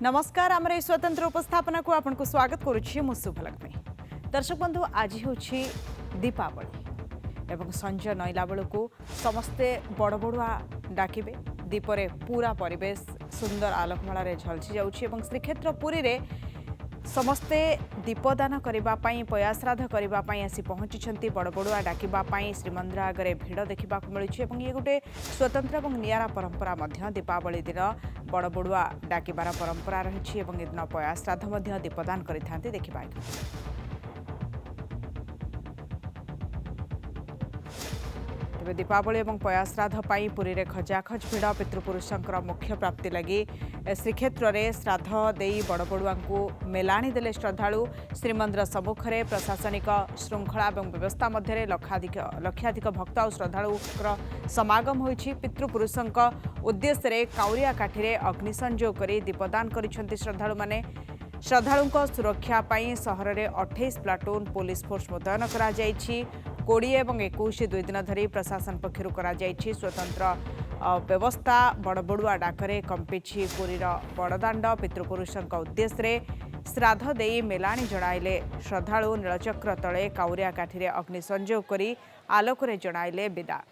नमस्कार आम स्वतंत्र उपस्थापना को आपको स्वागत करुच्ची मु शुभलक्ष्मी। दर्शक बंधु आज हूँ दीपावली एवं संज नईला बेलू समस्ते बड़ बड़ुआ डाकिबे दीपरे पूरा परिवेश सुंदर आलोकमाल झलसी जाउछि एवं श्रीक्षेत्र पुरी रे समस्ते दीपदान करने पयाश्राद्ध करने आसी पहुंची बड़ बड़ुआ डाकिबाई श्रीमंदिर आगे भिड़ देखा मिलूँ। ये गोटे स्वतंत्र और निरा परंपरा दीपावली दिन बड़ बड़ुआ डाकिबार परंपरा रही है। दिन पयाश्राद्ध दीपदान करता देखा। तेज दीपावली और पयाश्राद्ध पुरी रे खजाखज भिड़ पितृपुरुषंकर मुख्य प्राप्ति लगी श्रीक्षेत्र में श्राद्ध दे बड़ बड़ुआ मेलाणी देले श्रद्धालु। श्रीमंदिर सम्मुखें प्रशासनिक श्रृंखला और व्यवस्था मध्य लक्षाधिक भक्त और श्रद्धालु समागम होइछि। पितृपुरुषों उद्देश्य काउरिया काठी अग्निसंयोग कर दीपदान करिसेंति श्रद्धालु माने। श्रद्धालुओं सुरक्षा पई सहर में 28 प्लाटून पुलिस फोर्स मुतयन करा जाइछि। 20 और 21 दुई दिन धरी प्रशासन पक्षर करा जाइछि स्वतंत्र व्यवस्था। बड़बड़ुआ डाकरे कंपिछि पुरीर बड़दाण्ड। पितृपुरुषों उद्देश्य श्राद्ध दे मेलाणी जणाइले श्रद्धालु। नीलचक्र तले काउरिया काठी अग्निसंयोग करी आलोकरे जणाइले विदा।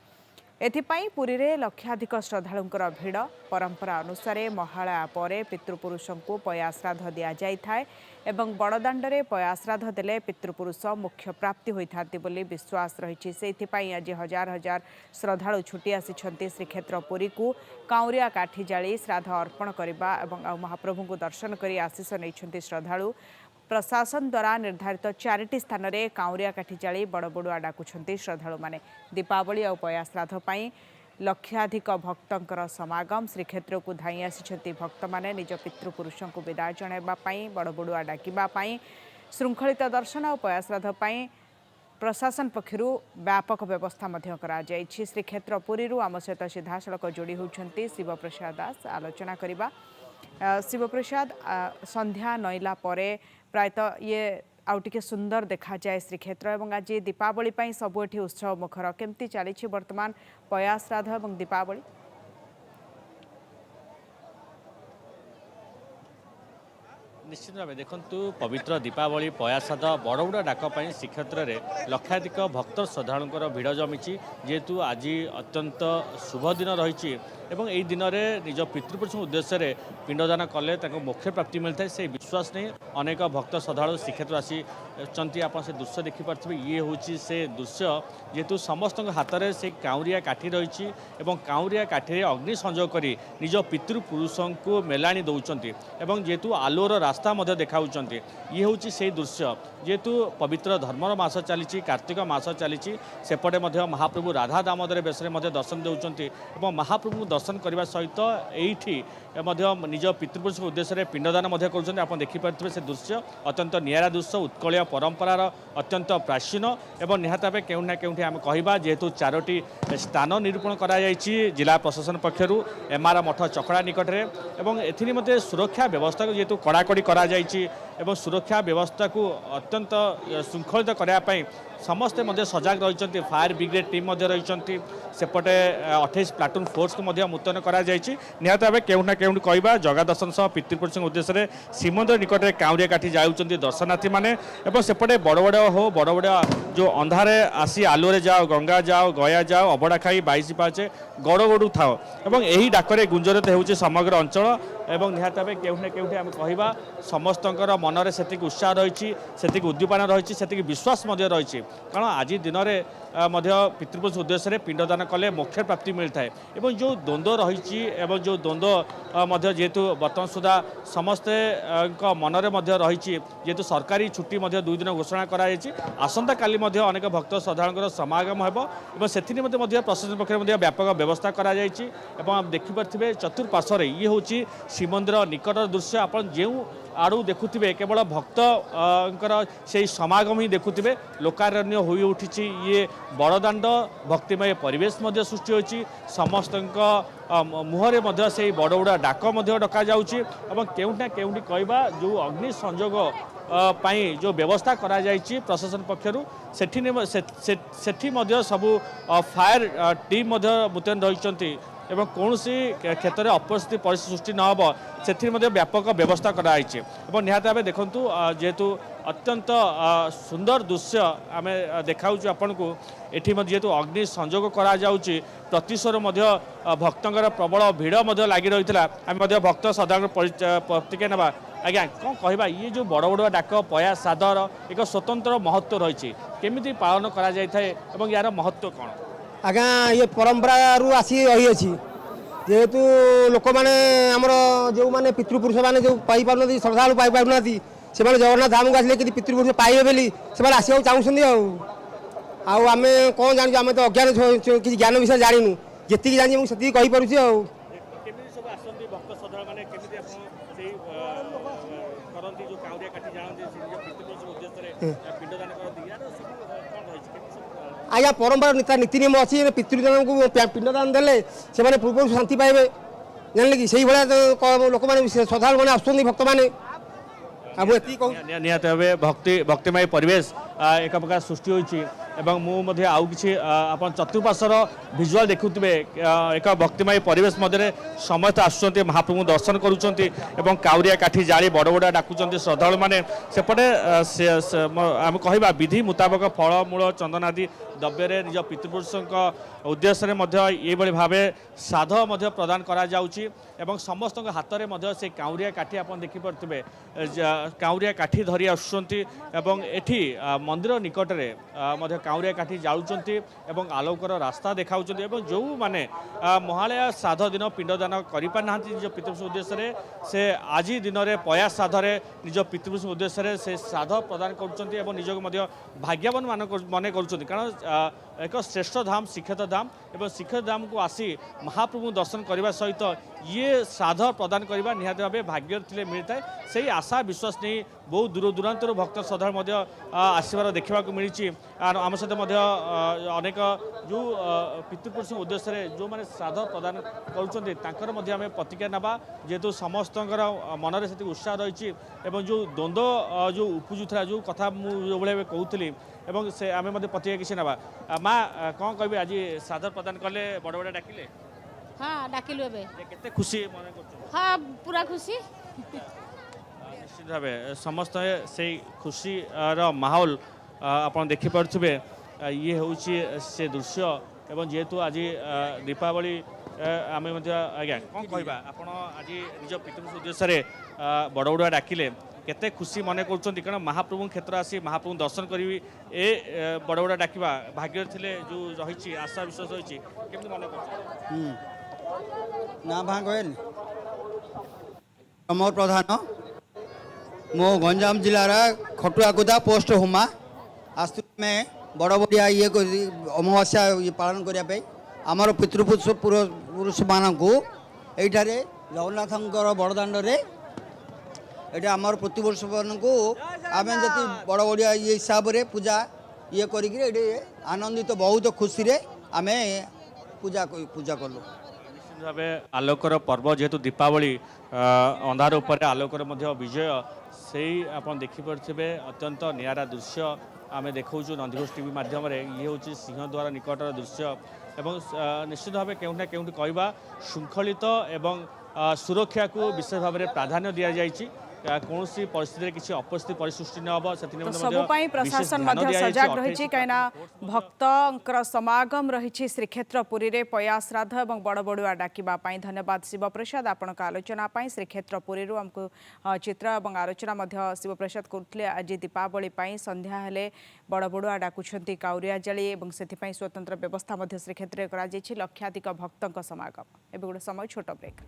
एथिपाई पुरी रे लक्षाधिक श्रद्धालुंकर भिड़। परंपरा अनुसार महालया परे पितृपुरुषों को पयाश्राद्ध दिया जाइथाय एवं बड़दाण्डरे पयाश्राद्ध देले पितृपुरुष मुख्य प्राप्ति होइथांती बोली विश्वास रही। से आज हजार हजार श्रद्धालु छुटी आसी श्रीक्षेत्र पुरी को काउरिया काठी जाली श्राद्ध अर्पण करने और महाप्रभु को दर्शन कर आशीष नहीं श्रद्धालु। प्रशासन द्वारा निर्धारित 4टी स्थान में काउरिया काठी जाली बड़ बड़ुआ डाकुछंती श्रद्धालु माने। दीपावली और पयाश्राद्ध पई लक्षाधिक भक्तंकर समागम। श्रीक्षेत्र को धाई आसी भक्त माने निज पितृपुरुषों को विदाय जणाइबा पई बड़ बड़ुआ डाकिबा पई श्रृंखलित दर्शन और पयाश्राद्ध पई प्रशासन पक्षर व्यापक व्यवस्था मध्य करा जाइछि। श्रीक्षेत्र पुरी आम सहित सीधासलख जोड़ी होउछंती शिवप्रसाद दास। आलोचना करिबा शिवप्रसाद संध्या नईला परे प्रायतः ये आउटे सुंदर देखा जाए श्रीक्षेत्र और आज दीपावली सबु एठी उत्सव मुखर केमती चली वर्तमान पयाश्राद्ध और दीपावली। निश्चित भाव देखु पवित्र दीपावली पयाश्राद्ध बड़बड़ा डाकपाई श्रीक्षेत्र में लक्षाधिक भक्त श्रद्धालुंकर भिड़ जमी जेहेतु आज अत्यंत शुभ दिन रही एवं यही दिन में निज पितृपुरुष उद्देश्य पिंडदान कले मोक्ष प्राप्ति मिलता है से विश्वास नहीं अनेक भक्त श्रद्धालु श्रीक्षेत्र आसी आप से दृश्य देखिपे। ये हूँ से दृश्य जेहेतु समस्त हाथ में से काउरिया काठी रही और काउरिया काठी अग्नि संयोग कर निज पितृपुरुषों को मेलाणी दौरान एवं जेहेतु आलोर रास्ता देखा। ये हूँ से दृश्य जेहेतु पवित्र धर्मर मास चली कार्तिक मास चली सेपटे महाप्रभु राधा दामोदर बेश दर्शन देउछंती और महाप्रभु दर्शन करने सहित यही निज पितृपुरुष उद्देश्य पिंडदान कर देखिपे। से दृश्य अत्यंत निरा दृश्य उत्कलीय परंपरार अत्यंत प्राचीन और निहत भाव केउं ना केउंठी आम कहबा जेहेतु 4टी स्थान निरूपण करा जायछि जिला प्रशासन पक्षर एमआर मठ चकड़ा निकट में एथि सुरक्षा व्यवस्था को जेहेतु कड़ाकड़ी करा जायछि एवं सुरक्षा व्यवस्था को अत्यंत श्रृंखलित करने समस्ते सजग रही। फायर ब्रिगेड टीम रही सेपटे 28 प्लाटून फोर्स को मुतयन करा जायछि। निहत भाव केउं ना केउंठी कहबा जगा दर्शन सह पितृपुरुष उद्देश्य श्रीमंदिर निकट में काउरिया काठी जाउछंती दर्शनार्थी माने एवं सेपटे बड़ हो बड़ जो अंधारे आसी आलुरे जाओ गंगा जाओ गया जाओ अबड़ा खाई 22 पाचे गड़ गड़ू थाओ एवं यही डाकरे गुंजरित होउछि समग्र अंचल एवं निहत भाव केउं ना केउंठी आम कहबा समस्तंकर मनरे सेतिक उत्साह रही सेतिक उद्दीपना रही सेतिक विश्वास रही कारण आज दिन में पितृपुरुष उद्देश्य पिंडदान कले मोक्ष प्राप्ति मिलता है। एवं जो द्वंद्व रही जो द्वंद्व जेहेतु बर्तमान सुधा समस्ते मनरे रही जेहेतु सरकारी छुट्टी 2 दिन घोषणा कराई आसंता काली अनेक भक्त श्रद्धालुंकर समागम होब से प्रशासन पक्ष व्यापक व्यवस्था करा देखिपे। चतुर्पार्श्व ये हूँ श्रीमंदिर निकट दृश्य आप जो आड़ू देखुवे केवल भक्त से समागम ही देखुवे लोकारण्य हो उठी ये बड़दाण्ड भक्तिमय परिवेश सृष्टि होती समस्त मुहरे से बड़बड़ा डाक डका जाऊँगी केउं ना केउंठी कहबा जो अग्नि संयोग पाई जो व्यवस्था करा जायछि प्रशासन पक्षरु सेठी सबु फायर टीम मुतयन रही এবং কৌশি ক্ষেত্রে অপরিস্থিতি পরিস্থিতি সৃষ্টি নহব ସେଥିରେ ମଧ୍ୟ ବ୍ୟାପକ ବ୍ୟବସ୍ଥା କରାଯାଇଛି ଏବଂ ନିହାତି ଭାବେ ଦେଖନ୍ତୁ ଯେହେତୁ ଅତ୍ୟନ୍ତ ସୁନ୍ଦର ଦୃଶ୍ୟ ଆମେ ଦେଖାଉଛୁ ଆପଣଙ୍କୁ ଏଠି ମଧ୍ୟ ଯେହେତୁ ଅଗ୍ନି ସଂଯୋଗ କରାଯାଉଛି ପ୍ରତିଶୋର ମଧ୍ୟ ଭକ୍ତଙ୍କର ପ୍ରବଳ ଭିଡ଼ ମଧ୍ୟ ଲାଗି ରହିଥିଲା ଆମେ ମଧ୍ୟ ଭକ୍ତ ଶ୍ରଦ୍ଧାଳୁଙ୍କ ପ୍ରତିକ୍ରିୟା ନେବା ଆଜ୍ଞା କ'ଣ କହିବା ଇଏ ଯେଉଁ ବଡ଼ ବଡ଼ ଡାକ ପୟା ଶ୍ରାଦ୍ଧର ଏକ ସ୍ୱତନ୍ତ୍ର ମହତ୍ତ୍ୱ ରହିଛି କେମିତି ପାଳନ କରାଯାଇଥାଏ ଏବଂ ଏହାର ମହତ୍ତ୍ୱ କ'ଣ ଆଜ୍ଞା ଇଏ ପରମ୍ପରାରୁ ଆସି ରହିଅଛି ଯେହେତୁ ଲୋକମାନେ ଆମର ଯେଉଁମାନେ ପିତୃପୁରୁଷମାନେ ଯେଉଁ ପାଇପାରୁନାହାନ୍ତି ଶ୍ରଦ୍ଧାଳୁ ପାଇପାରୁନାହାନ୍ତି ସେମାନେ ଜଗନ୍ନାଥ ଧାମକୁ ଆସିଲେ କିଛି ପିତୃପୁରୁଷ ପାଇବେ ବୋଲି ସେମାନେ ଆସିବାକୁ ଚାହୁଁଛନ୍ତି ଆଉ ଆମେ କ'ଣ ଜାଣିଛୁ ଆମେ ତ ଅଜ୍ଞାନ କିଛି ଜ୍ଞାନ ବିଷୟରେ ଜାଣିନୁ ଯେତିକି ଜାଣିଛି ମୁଁ ସେତିକି କହିପାରୁଛି ଆଉ କେମିତି ସବୁ ଆସନ୍ତି ଭକ୍ତ ଶ୍ରଦ୍ଧାଳୁମାନେ କେମିତି ଆପଣ ସେଇ କରନ୍ତି ଯେଉଁ କାଉରିଆ କାଠି ଜାଣନ୍ତି ସେ ନିଜ ପିତୃପୁରୁଷ ଉଦ୍ଦେଶ୍ୟରେ ପିଣ୍ଡଦାନ କରନ୍ତି ୟାର ସବୁ କ'ଣ ରହିଛି କେମିତି ସବୁ ଆଜ୍ଞା ପରମ୍ପରା ନୀତି ନିୟମ ଅଛି ପିତୃଜନଙ୍କୁ ପିଣ୍ଡଦାନ ଦେଲେ ସେମାନେ ପୂର୍ବରୁ ଶାନ୍ତି ପାଇବେ ଜାଣିଲେ କି ସେଇଭଳିଆ ଲୋକମାନେ ଶ୍ରଦ୍ଧାଳୁମାନେ ଆସୁଛନ୍ତି ଭକ୍ତମାନେ ଆଉ ମୁଁ ଏତିକି କହୁଛି ନିହାତି ଭାବେ ଭକ୍ତିମୟ ପରିବେଶ ଏକ ପ୍ରକାର ସୃଷ୍ଟି ହୋଇଛି ଏବଂ ମୁଁ ମଧ୍ୟ ଆଉ କିଛି ଆପଣ ଚତୁଃପାର୍ଶ୍ୱର ଭିଜୁଆଲ ଦେଖୁଥିବେ ଏକ ଭକ୍ତିମୟ ପରିବେଶ ମଧ୍ୟରେ ସମସ୍ତେ ଆସୁଛନ୍ତି ମହାପ୍ରଭୁଙ୍କୁ ଦର୍ଶନ କରୁଛନ୍ତି ଏବଂ କାଉରିଆ କାଠି ଜାଳି ବଡ଼ ବଡ଼ ଡାକୁଛନ୍ତି ଶ୍ରଦ୍ଧାଳୁମାନେ ସେପଟେ ଆମେ କହିବା ବିଧି ମୁତାବକ ଫଳମୂଳ ଚନ୍ଦନ ଆଦି ଦ୍ରବ୍ୟରେ ନିଜ ପିତୃପୁରୁଷଙ୍କ ଉଦ୍ଦେଶ୍ୟରେ ମଧ୍ୟ ଏଇଭଳି ଭାବେ ଶ୍ରାଦ୍ଧ ମଧ୍ୟ ପ୍ରଦାନ କରାଯାଉଛି ଏବଂ ସମସ୍ତଙ୍କ ହାତରେ ମଧ୍ୟ ସେ କାଉରିଆ କାଠି ଆପଣ ଦେଖିପାରୁଥିବେ କାଉରିଆ କାଠି ଧରି ଆସୁଛନ୍ତି ଏବଂ ଏଠି ମନ୍ଦିର ନିକଟରେ ମଧ୍ୟ କାଉରିଆ କାଠି ଜାଳୁଛନ୍ତି ଏବଂ ଆଲୋକର ରାସ୍ତା ଦେଖାଉଛନ୍ତି ଏବଂ ଯେଉଁମାନେ ମହାଳୟା ଶ୍ରାଦ୍ଧ ଦିନ ପିଣ୍ଡଦାନ କରିପାରିନାହାନ୍ତି ନିଜ ପିତୃପୁରୁଷ ଉଦ୍ଦେଶ୍ୟରେ ସେ ଆଜି ଦିନରେ ପୟା ଶ୍ରାଦ୍ଧରେ ନିଜ ପିତୃପୁରୁଷ ଉଦ୍ଦେଶ୍ୟରେ ସେ ଶ୍ରାଦ୍ଧ ପ୍ରଦାନ କରୁଛନ୍ତି ଏବଂ ନିଜକୁ ମଧ୍ୟ ଭାଗ୍ୟବାନ ମନେ କରୁଛନ୍ତି କାରଣ ଏକ ଶ୍ରେଷ୍ଠ ଧାମ ଶ୍ରୀକ୍ଷେତ୍ର ଧାମ ଏବଂ ଶ୍ରୀକ୍ଷେତ୍ର ଧାମକୁ ଆସି ମହାପ୍ରଭୁଙ୍କୁ ଦର୍ଶନ କରିବା ସହିତ ଇଏ ଶ୍ରାଦ୍ଧ ପ୍ରଦାନ କରିବା ନିହାତି ଭାବେ ଭାଗ୍ୟରେ ଥିଲେ ମିଳିଥାଏ ସେହି ଆଶା ବିଶ୍ୱାସ ନେଇ ବହୁ ଦୂର ଦୂରାନ୍ତରୁ ଭକ୍ତ ଶ୍ରଦ୍ଧାଳୁ ମଧ୍ୟ ଆସିବାର ଦେଖିବାକୁ ମିଳିଛି ଆମ ସହିତ ମଧ୍ୟ ଅନେକ ଯେଉଁ ପିତୃପୁରୁଷଙ୍କ ଉଦ୍ଦେଶ୍ୟରେ ଯେଉଁମାନେ ଶ୍ରାଦ୍ଧ ପ୍ରଦାନ କରୁଛନ୍ତି ତାଙ୍କର ମଧ୍ୟ ଆମେ ପ୍ରତିକ୍ରିୟା ନେବା ଯେହେତୁ ସମସ୍ତଙ୍କର ମନରେ ସେତିକି ଉତ୍ସାହ ରହିଛି ଏବଂ ଯେଉଁ ଦ୍ୱନ୍ଦ୍ୱ ଯେଉଁ ଉପୁଜୁଥିଲା ଯେଉଁ କଥା ମୁଁ ଯେଉଁଭଳି ଭାବେ କହୁଥିଲି ଏବଂ ସେ ଆମେ ମଧ୍ୟ ପ୍ରତିକ୍ରିୟା କିଛି ନେବା ମା କ'ଣ କହିବେ ଆଜି ଶ୍ରାଦ୍ଧ ପ୍ରଦାନ କଲେ ବଡ଼ ବଡ଼ ଡାକିଲେ ହଁ ଡାକିଲୁ ଏବେ କେତେ ଖୁସି ମନେ କରୁଛନ୍ତି ହଁ ପୁରା ଖୁସି ନିଶ୍ଚିତ ଭାବେ ସମସ୍ତେ ସେଇ ଖୁସିର ମାହୋଲ ଆପଣ ଦେଖିପାରୁଥିବେ ଇଏ ହେଉଛି ସେ ଦୃଶ୍ୟ ଏବଂ ଯେହେତୁ ଆଜି ଦୀପାବଳି ଆମେ ମଧ୍ୟ ଆଜ୍ଞା କ'ଣ କହିବା ଆପଣ ଆଜି ନିଜ ପିତୃପୁରୁଷ ଉଦ୍ଦେଶ୍ୟରେ ବଡ଼ ବଡ଼ୁଆ ଡାକିଲେ କେତେ ଖୁସି ମନେ କରୁଛନ୍ତି କାରଣ ମହାପ୍ରଭୁଙ୍କ କ୍ଷେତ୍ର ଆସି ମହାପ୍ରଭୁଙ୍କୁ ଦର୍ଶନ କରିବି ଏ ବଡ଼ ବଡ଼ ଡାକିବା ଭାଗ୍ୟରେ ଥିଲେ ଯେଉଁ ରହିଛି ଆଶା ବିଶ୍ୱାସ ରହିଛି କେମିତି ମନେ କରୁଛନ୍ତି ନା ଭାଁ କହିଲି ପ୍ରମୋଦ ପ୍ରଧାନ ମୁଁ ଗଞ୍ଜାମ ଜିଲ୍ଲାର ଖଟୁଆକୁଦା ପୋଷ୍ଟ ହୁମା ଆସୁଛୁ ବଡ଼ ବଡ଼ିଆ ଇଏ କରି ଅମାବାସ୍ୟା ପାଳନ କରିବା ପାଇଁ ଆମର ପିତୃପୁରୁଷମାନଙ୍କୁ ଏଇଠାରେ ଜଗନ୍ନାଥଙ୍କର ବଡ଼ଦାଣ୍ଡରେ ଏଠି ଆମର ପ୍ରତିବର୍ଷମାନଙ୍କୁ ଆମେ ଯଦି ବଡ଼ ବଡ଼ିଆ ଇଏ ହିସାବରେ ପୂଜା ଇଏ କରିକି ଏଠି ଆନନ୍ଦିତ ବହୁତ ଖୁସିରେ ଆମେ ପୂଜା କଲୁ ନିଶ୍ଚିତ ଭାବେ ଆଲୋକର ପର୍ବ ଯେହେତୁ ଦୀପାବଳି ଅନ୍ଧାର ଉପରେ ଆଲୋକର ମଧ୍ୟ ବିଜୟ ସେଇ ଆପଣ ଦେଖିପାରୁଥିବେ ଅତ୍ୟନ୍ତ ନିଆରା ଦୃଶ୍ୟ ଆମେ ଦେଖାଉଛୁ ନନ୍ଦିଘୋଷ ଟିଭି ମାଧ୍ୟମରେ ଇଏ ହେଉଛି ସିଂହଦ୍ୱାର ନିକଟର ଦୃଶ୍ୟ ଏବଂ ନିଶ୍ଚିତ ଭାବେ କେଉଁଠି ନା କେଉଁଠି କହିବା ଶୃଙ୍ଖଳିତ ଏବଂ ସୁରକ୍ଷାକୁ ବିଶେଷ ଭାବରେ ପ୍ରାଧାନ୍ୟ ଦିଆଯାଇଛି କୌଣସି ପରିସ୍ଥିତିରେ କିଛି ଅପରିସ୍ଥିତି ପରିସୃଷ୍ଟି ନ ହେବ ସବୁ ପାଇଁ ପ୍ରଶାସନ ମଧ୍ୟ ସଜାଗ ରହିଛି କାହିଁକିନା ଭକ୍ତଙ୍କର ସମାଗମ ରହିଛି ଶ୍ରୀକ୍ଷେତ୍ର ପୁରୀରେ ପୟା ଶ୍ରାଦ୍ଧ ଏବଂ ବଡ଼ ବଡ଼ୁଆ ଡାକିବା ପାଇଁ ଧନ୍ୟବାଦ ଶିବପ୍ରସାଦ ଆପଣଙ୍କ ଆଲୋଚନା ପାଇଁ ଶ୍ରୀକ୍ଷେତ୍ର ପୁରୀରୁ ଆମକୁ ଚିତ୍ର ଏବଂ ଆଲୋଚନା ମଧ୍ୟ ଶିବପ୍ରସାଦ କରୁଥିଲେ ଆଜି ଦୀପାବଳି ପାଇଁ ସନ୍ଧ୍ୟା ହେଲେ ବଡ଼ ବଡ଼ୁଆ ଡାକୁଛନ୍ତି କାଉରିଆ ଜାଳି ଏବଂ ସେଥିପାଇଁ ସ୍ୱତନ୍ତ୍ର ବ୍ୟବସ୍ଥା ମଧ୍ୟ ଶ୍ରୀକ୍ଷେତ୍ରରେ କରାଯାଇଛି ଲକ୍ଷାଧିକ ଭକ୍ତଙ୍କ ସମାଗମ ଏବେ ଗୋଟେ ସମୟ ଛୋଟ ବ୍ରେକ୍